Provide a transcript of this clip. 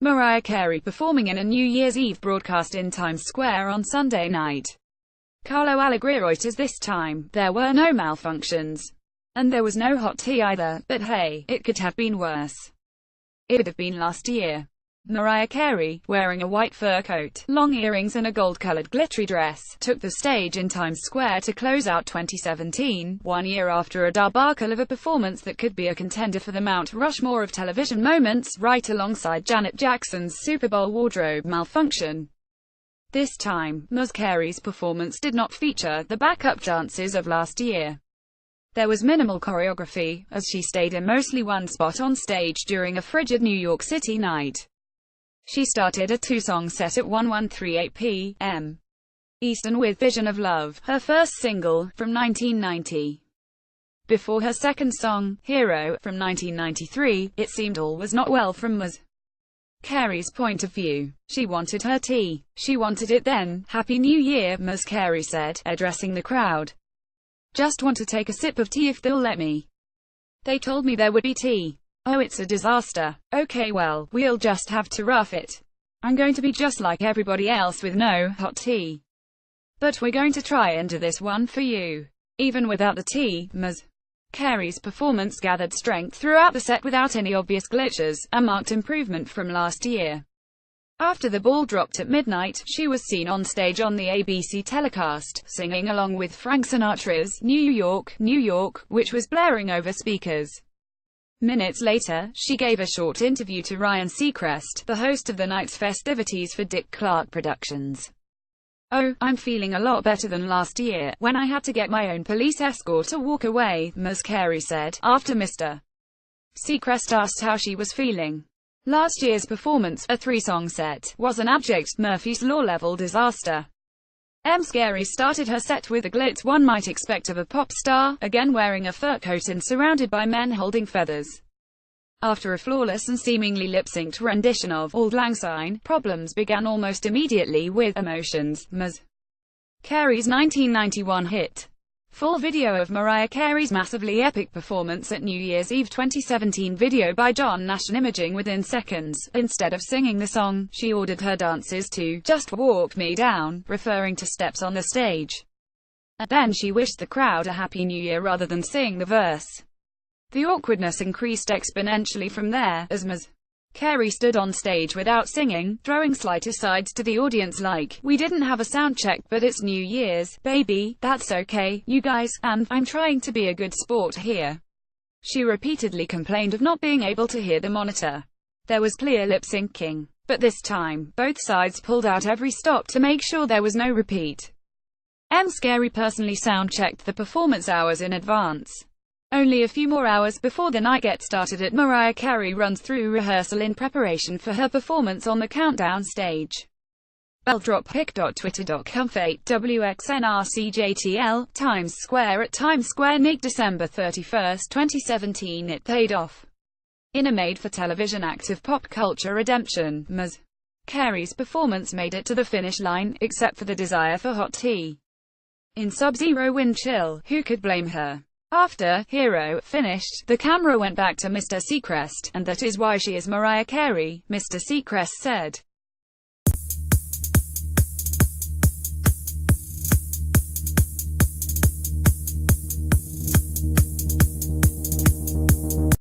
Mariah Carey performing in a New Year's Eve broadcast in Times Square on Sunday night. Carlo Allegri Reuters. This time, there were no malfunctions. And there was no hot tea either, but hey, it could have been worse. It would have been last year. Mariah Carey, wearing a white fur coat, long earrings and a gold-colored glittery dress, took the stage in Times Square to close out 2017, 1 year after a debacle of a performance that could be a contender for the Mount Rushmore of television moments, right alongside Janet Jackson's Super Bowl wardrobe malfunction. This time, Ms. Carey's performance did not feature the backup dances of last year. There was minimal choreography, as she stayed in mostly one spot on stage during a frigid New York City night. She started a two-song set at 11:38 p.m. Eastern with Vision of Love, her first single, from 1990. Before her second song, Hero, from 1993, it seemed all was not well from Ms. Carey's point of view. She wanted her tea. She wanted it then. Happy New Year, Ms. Carey said, addressing the crowd. Just want to take a sip of tea if they'll let me. They told me there would be tea. Oh, it's a disaster. Okay, well, we'll just have to rough it. I'm going to be just like everybody else with no hot tea. But we're going to try and do this one for you. Even without the tea, Ms. Carey's performance gathered strength throughout the set without any obvious glitches, a marked improvement from last year. After the ball dropped at midnight, she was seen on stage on the ABC telecast, singing along with Frank Sinatra's New York, New York, which was blaring over speakers. Minutes later, she gave a short interview to Ryan Seacrest, the host of the night's festivities for Dick Clark Productions. Oh, I'm feeling a lot better than last year, when I had to get my own police escort to walk away, Ms. Carey said, after Mr. Seacrest asked how she was feeling. Last year's performance, a three-song set, was an abject Murphy's Law-level disaster. Ms. Carey started her set with the glitz one might expect of a pop star, again wearing a fur coat and surrounded by men holding feathers. After a flawless and seemingly lip-synced rendition of Auld Lang Syne, problems began almost immediately with Emotions, Ms. Carey's 1991 hit. Full video of Mariah Carey's massively epic performance at New Year's Eve 2017 video by John Nash and imaging within seconds. Instead of singing the song, she ordered her dancers to just walk me down, referring to steps on the stage. And then she wished the crowd a Happy New Year rather than sing the verse. The awkwardness increased exponentially from there, as Ms. Carey stood on stage without singing, throwing slight asides to the audience like, "We didn't have a sound check, but it's New Year's, baby, that's okay, you guys, and I'm trying to be a good sport here." She repeatedly complained of not being able to hear the monitor. There was clear lip-syncing, but this time, both sides pulled out every stop to make sure there was no repeat. Ms. Carey personally sound-checked the performance hours in advance. Only a few more hours before the night gets started at Mariah Carey runs through rehearsal in preparation for her performance on the countdown stage. Bell drop pic.twitter.com 8WXNRCJTL, Times Square at Times Square Nick December 31, 2017 It paid off. In a made-for-television act of pop culture redemption, Ms. Carey's performance made it to the finish line, except for the desire for hot tea. In sub-zero wind chill, who could blame her? After Hero finished, the camera went back to Mr. Seacrest, and that is why she is Mariah Carey, Mr. Seacrest said.